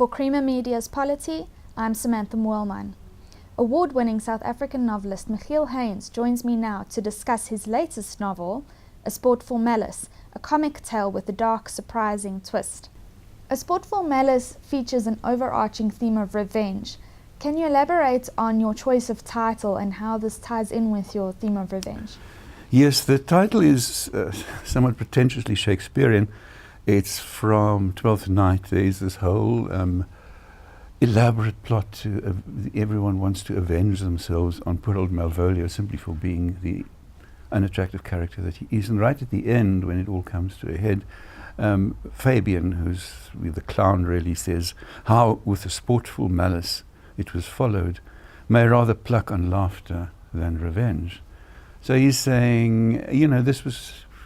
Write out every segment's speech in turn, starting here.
For Creamer Media's Polity, I'm Samantha Moelman. Award-winning South African novelist Michiel Haynes joins me now to discuss his latest novel, A Sportful Malice, a comic tale with a dark, surprising twist. A Sportful Malice features an overarching theme of revenge. Can you elaborate on your choice of title and how this ties in with your theme of revenge? Yes, the title is somewhat pretentiously Shakespearean. It's from Twelfth Night. There is this whole elaborate plot to everyone wants to avenge themselves on poor old Malvolio simply for being the unattractive character that he is. And right at the end, when it all comes to a head, Fabian, who's the clown, really says how with a sportful malice it was followed, may rather pluck on laughter than revenge. So he's saying, you know,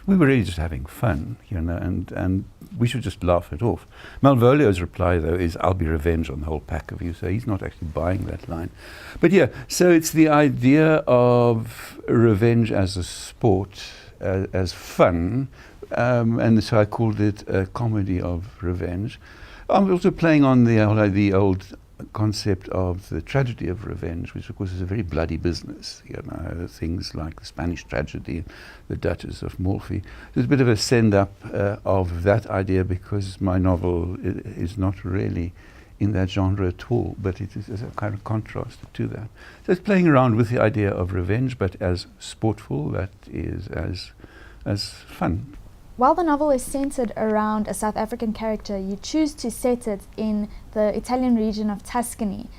we were really just having fun, you know, and we should just laugh it off. Malvolio's reply, though, is, I'll be revenge on the whole pack of you. So he's not actually buying that line. But yeah, so it's the idea of revenge as a sport, as fun, and so I called it a comedy of revenge. I'm also playing on the old concept of the tragedy of revenge, which of course is a very bloody business, you know, things like the Spanish tragedy, the Duchess of Malfi. There's a bit of a send-up of that idea because my novel is not really in that genre at all, but it is a kind of contrast to that. So it's playing around with the idea of revenge, but as sportful, that is as fun. While the novel is centered around a South African character, you choose to set it in the Italian region of Tuscany.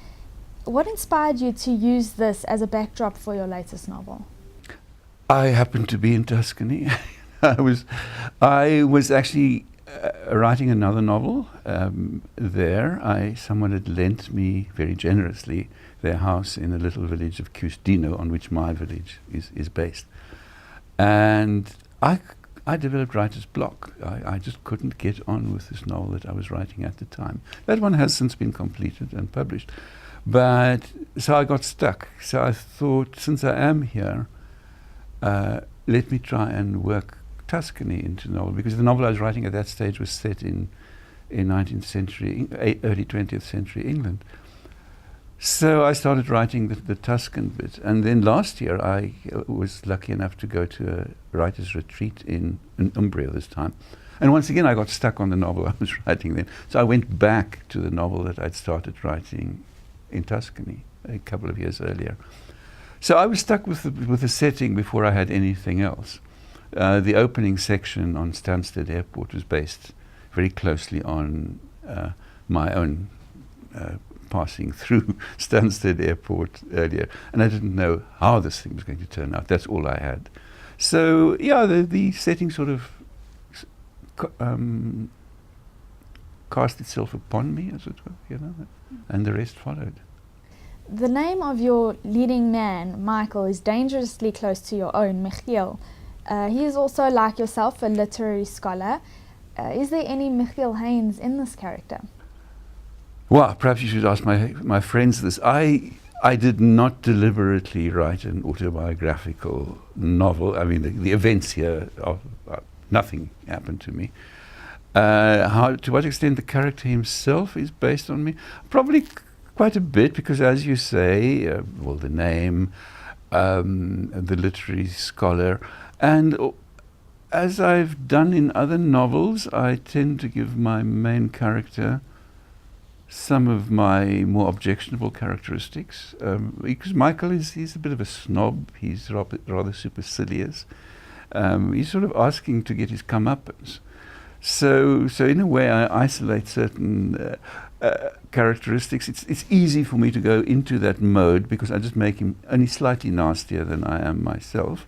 What inspired you to use this as a backdrop for your latest novel? I happened to be in Tuscany. I was actually writing another novel there. Someone had lent me very generously their house in a little village of Cusdino, on which my village is based. And I developed writer's block. I just couldn't get on with this novel that I was writing at the time. That one has since been completed and published. But so I got stuck. So I thought, since I am here, let me try and work Tuscany into the novel, because the novel I was writing at that stage was set in 19th century, early 20th century England. So I started writing the Tuscan bit, and then last year I was lucky enough to go to a writer's retreat in Umbria this time. And once again I got stuck on the novel I was writing then. So I went back to the novel that I'd started writing in Tuscany a couple of years earlier. So I was stuck with the setting before I had anything else. The opening section on Stansted Airport was based very closely on my own passing through Stansted Airport earlier, and I didn't know how this thing was going to turn out. That's all I had. So yeah, the setting sort of cast itself upon me, as it were, you know, and the rest followed. The name of your leading man, Michael, is dangerously close to your own, Michiel. He is also, like yourself, a literary scholar. Is there any Michiel Haynes in this character? Well, perhaps you should ask my friends this. I did not deliberately write an autobiographical novel. I mean, the events here, nothing happened to me. To what extent the character himself is based on me? Probably quite a bit, because as you say, the name, the literary scholar, and as I've done in other novels, I tend to give my main character some of my more objectionable characteristics, because Michael he's a bit of a snob. He's rather supercilious. He's sort of asking to get his comeuppance. So in a way, I isolate certain characteristics. It's easy for me to go into that mode because I just make him only slightly nastier than I am myself,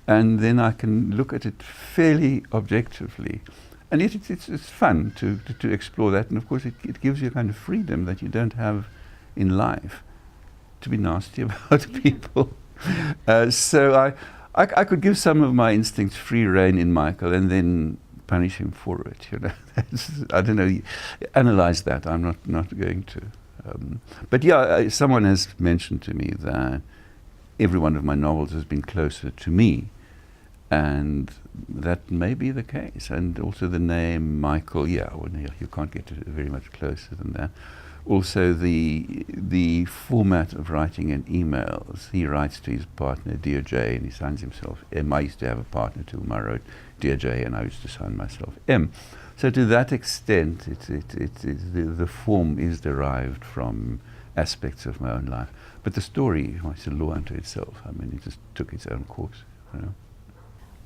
and then I can look at it fairly objectively. And yet it's fun to explore that, and of course it gives you a kind of freedom that you don't have in life, to be nasty about people. So I could give some of my instincts free rein in Michael and then punish him for it. You know, I don't know. Analyze that. I'm not going to. But yeah, someone has mentioned to me that every one of my novels has been closer to me And that may be the case. And also the name Michael, you can't get very much closer than that. Also the format of writing in emails. He writes to his partner, Dear J, and he signs himself M. I used to have a partner to whom I wrote Dear J, and I used to sign myself M. So to that extent, the form is derived from aspects of my own life. But the story is a law unto itself. I mean, it just took its own course, you know.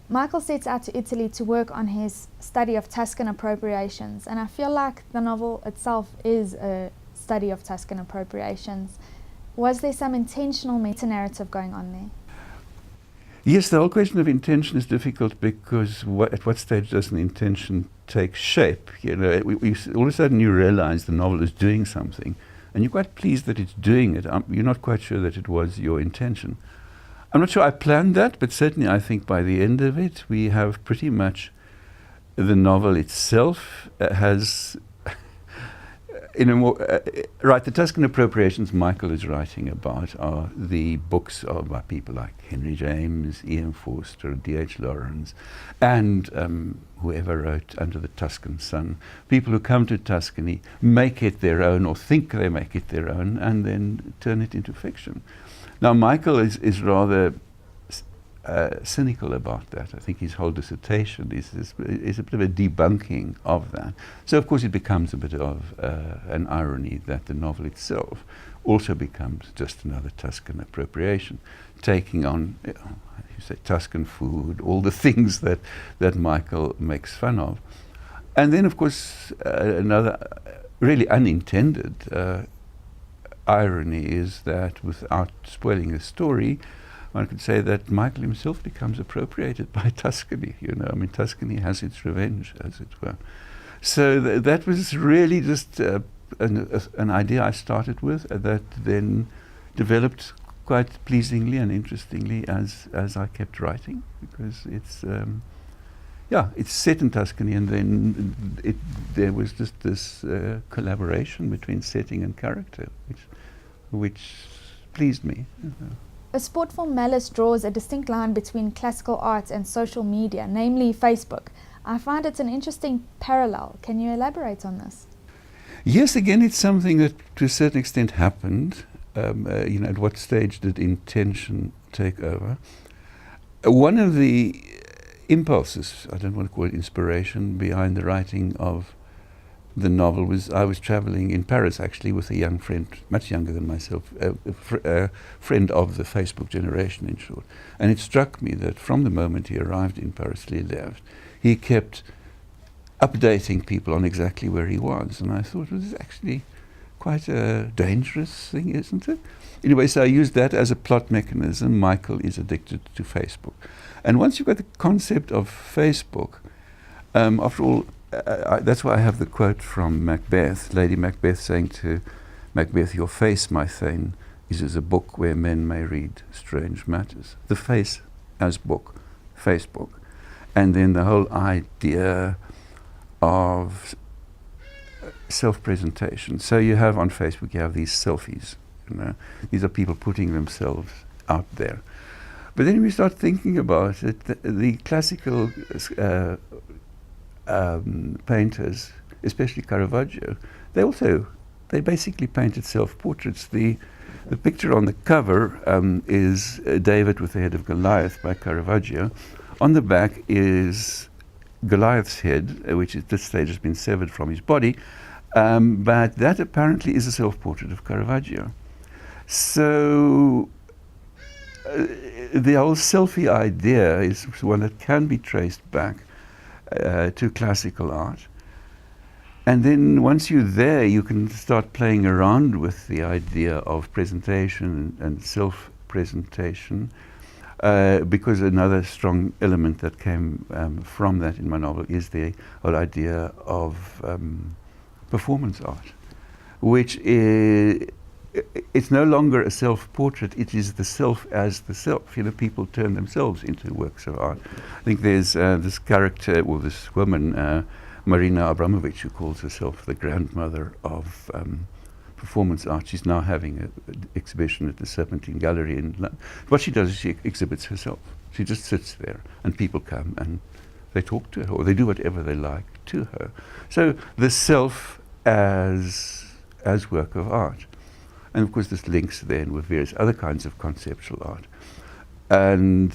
Michael sets out to Italy to work on his study of Tuscan appropriations, and I feel like the novel itself is a study of Tuscan appropriations. Was there some intentional meta-narrative going on there? Yes, the whole question of intention is difficult because at what stage does an intention take shape? You know, all of a sudden you realize the novel is doing something, and you're quite pleased that it's doing it. You're not quite sure that it was your intention. I'm not sure I planned that, but certainly I think by the end of it, we have pretty much the novel itself has, in a more, the Tuscan appropriations Michael is writing about are the books by people like Henry James, Ian Forster, D.H. Lawrence, and whoever wrote Under the Tuscan Sun. People who come to Tuscany, make it their own or think they make it their own, and then turn it into fiction. Now, Michael is rather cynical about that. I think his whole dissertation is a bit of a debunking of that. So, of course, it becomes a bit of an irony that the novel itself also becomes just another Tuscan appropriation, taking on, Tuscan food, all the things that Michael makes fun of. And then, of course, another really unintended irony is that, without spoiling the story, one could say that Michael himself becomes appropriated by Tuscany. You know, I mean, Tuscany has its revenge, as it were. So that was really just an idea I started with that then developed quite pleasingly and interestingly as I kept writing, because it's set in Tuscany, and then there was just this collaboration between setting and character, which pleased me. A Sportful Malice draws a distinct line between classical art and social media, namely Facebook. I find it an interesting parallel. Can you elaborate on this? Yes, again, it's something that to a certain extent happened. At what stage did intention take over? One of the impulses, I don't want to call it inspiration, behind the writing of the novel was I was traveling in Paris, actually, with a young friend, much younger than myself, a friend of the Facebook generation, in short. And it struck me that from the moment he arrived in Paris, he left, he kept updating people on exactly where he was. And I thought, well, this is actually quite a dangerous thing, isn't it? Anyway, so I used that as a plot mechanism. Michael is addicted to Facebook. And once you've got the concept of Facebook, after all, that's why I have the quote from Macbeth, Lady Macbeth saying to Macbeth, "Your face, my thane, is as a book where men may read strange matters." The face as book, Facebook. And then the whole idea of self-presentation. So you have on Facebook, you have these selfies. You know, these are people putting themselves out there. But then we start thinking about it, the classical painters, especially Caravaggio, they basically painted self-portraits. The picture on the cover is David with the head of Goliath by Caravaggio. On the back is Goliath's head, which at this stage has been severed from his body, but that apparently is a self-portrait of Caravaggio. So the whole selfie idea is one that can be traced back to classical art. And then once you're there, you can start playing around with the idea of presentation and self-presentation, because another strong element that came from that in my novel is the whole idea of performance art, which is, it's no longer a self-portrait, it is the self as the self. You know, people turn themselves into works of art. I think there's this character, well, this woman, Marina Abramovic, who calls herself the grandmother of performance art. She's now having an exhibition at the Serpentine Gallery in London. What she does is she exhibits herself. She just sits there, and people come and they talk to her, or they do whatever they like to her. So the self as work of art. And of course this links then with various other kinds of conceptual art. And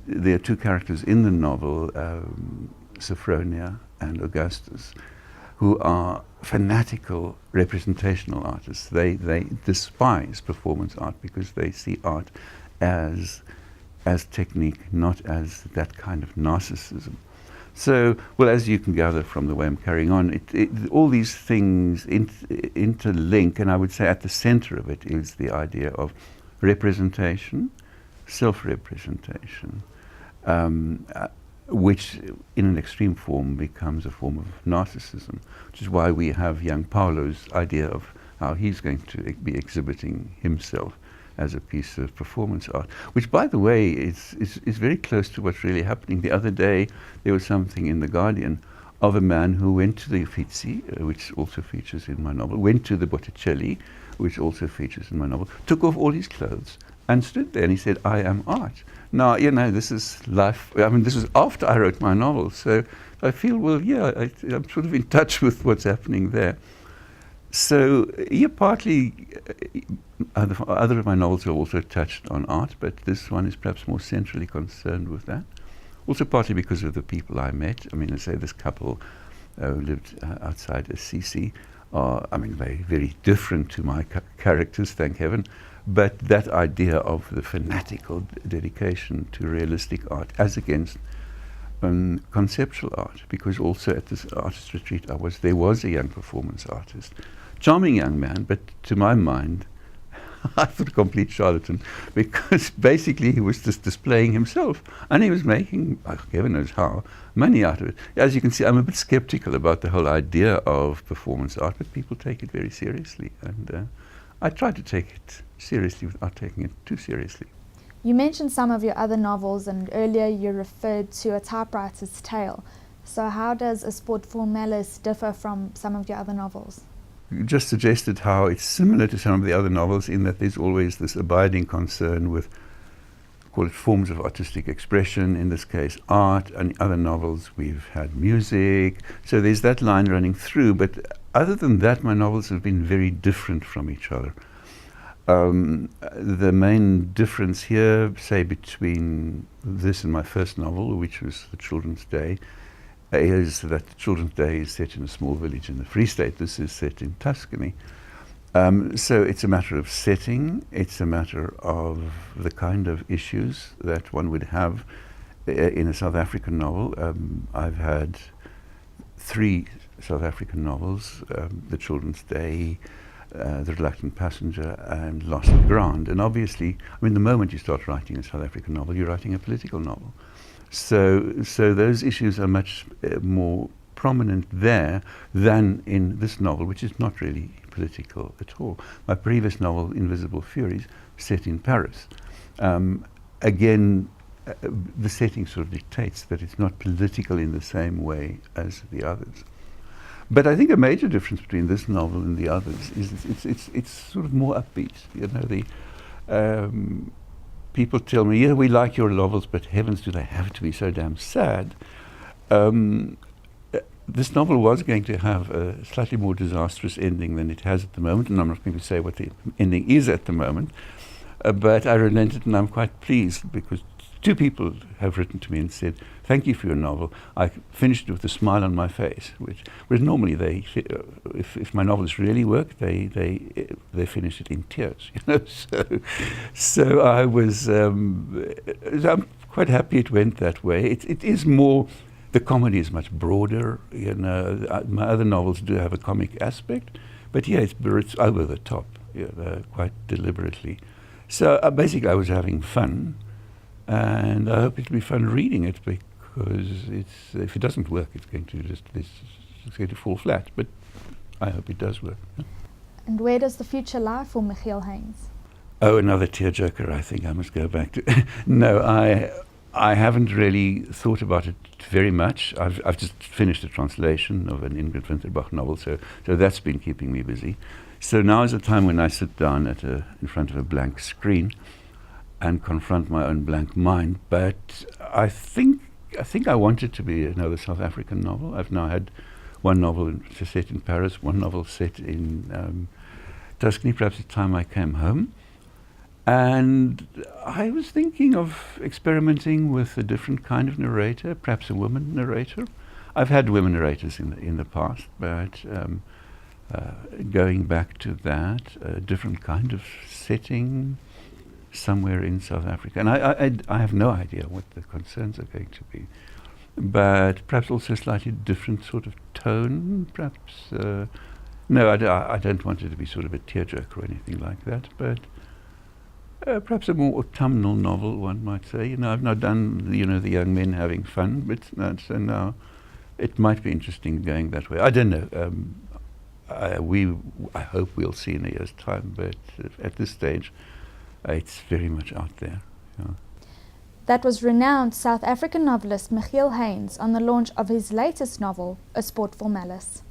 there are two characters in the novel, Sophronia and Augustus, who are fanatical representational artists. They despise performance art because they see art as technique, not as that kind of narcissism. So, well, as you can gather from the way I'm carrying on, all these things interlink, and I would say at the center of it is the idea of representation, self-representation, which in an extreme form becomes a form of narcissism, which is why we have young Paulo's idea of how he's going to be exhibiting himself as a piece of performance art, which, by the way, is very close to what's really happening. The other day, there was something in The Guardian of a man who went to the Uffizi, which also features in my novel, went to the Botticelli, which also features in my novel, took off all his clothes and stood there and he said, "I am art." Now, you know, this is life. I mean, this was after I wrote my novel, so I feel, well, yeah, I'm sort of in touch with what's happening there. So, yeah, partly, other of my novels have also touched on art, but this one is perhaps more centrally concerned with that. Also partly because of the people I met. I mean, let's say this couple who lived outside Assisi are, I mean, very different to my characters, thank heaven. But that idea of the fanatical dedication to realistic art as against conceptual art, because also at this artist retreat there was a young performance artist, charming young man, but to my mind, I thought a complete charlatan, because basically he was just displaying himself, and he was making, heaven knows how, money out of it. As you can see, I'm a bit skeptical about the whole idea of performance art, but people take it very seriously, and I try to take it seriously without taking it too seriously. You mentioned some of your other novels, and earlier you referred to A Typewriter's Tale. So how does A Sportful Malice differ from some of your other novels? You just suggested how it's similar to some of the other novels in that there's always this abiding concern with, call it forms of artistic expression, in this case art, and other novels we've had music. So there's that line running through, but other than that my novels have been very different from each other. The main difference here, say, between this and my first novel, which was The Children's Day, is that The Children's Day is set in a small village in the Free State. This is set in Tuscany. So it's a matter of setting, it's a matter of the kind of issues that one would have in a South African novel. I've had 3 South African novels, The Children's Day, The Reluctant Passenger, and Lost Ground. And obviously, I mean, the moment you start writing a South African novel, you're writing a political novel. So those issues are much more prominent there than in this novel, which is not really political at all. My previous novel, Invisible Furies, set in Paris. Again, the setting sort of dictates that it's not political in the same way as the others. But I think a major difference between this novel and the others is it's sort of more upbeat. You know, the people tell me, yeah, we like your novels, but heavens, do they have to be so damn sad? This novel was going to have a slightly more disastrous ending than it has at the moment, and I'm not going to say what the ending is at the moment, but I relented, and I'm quite pleased because 2 people have written to me and said, "Thank you for your novel. I finished it with a smile on my face," whereas normally if my novels really work, they finish it in tears. You know, so I was I'm quite happy it went that way. It is more. The comedy is much broader. You know, my other novels do have a comic aspect, but yeah, it's over the top, quite deliberately. So basically, I was having fun. And I hope it'll be fun reading it, because if it doesn't work, it's going to fall flat. But I hope it does work. And where does the future lie for Michiel Haynes? Oh, another tearjerker. I think I must go back to. No, I haven't really thought about it very much. I've just finished a translation of an Ingrid Winterbach novel, so that's been keeping me busy. So now is the time when I sit down in front of a blank screen. and confront my own blank mind. But I think I want it to be another South African novel. I've now had one novel set in Paris, one novel set in Tuscany, perhaps the time I came home. And I was thinking of experimenting with a different kind of narrator, perhaps a woman narrator. I've had women narrators in the past, but going back to that, a different kind of setting somewhere in South Africa. And I have no idea what the concerns are going to be, but perhaps also a slightly different sort of tone, perhaps. No, I don't want it to be sort of a tearjerker or anything like that, but perhaps a more autumnal novel, one might say. You know, I've now done, the young men having fun, but so now it might be interesting going that way. I don't know. I hope we'll see in a year's time, but at this stage, it's very much out there. Yeah. That was renowned South African novelist Michiel Haynes on the launch of his latest novel, A Sportful Malice.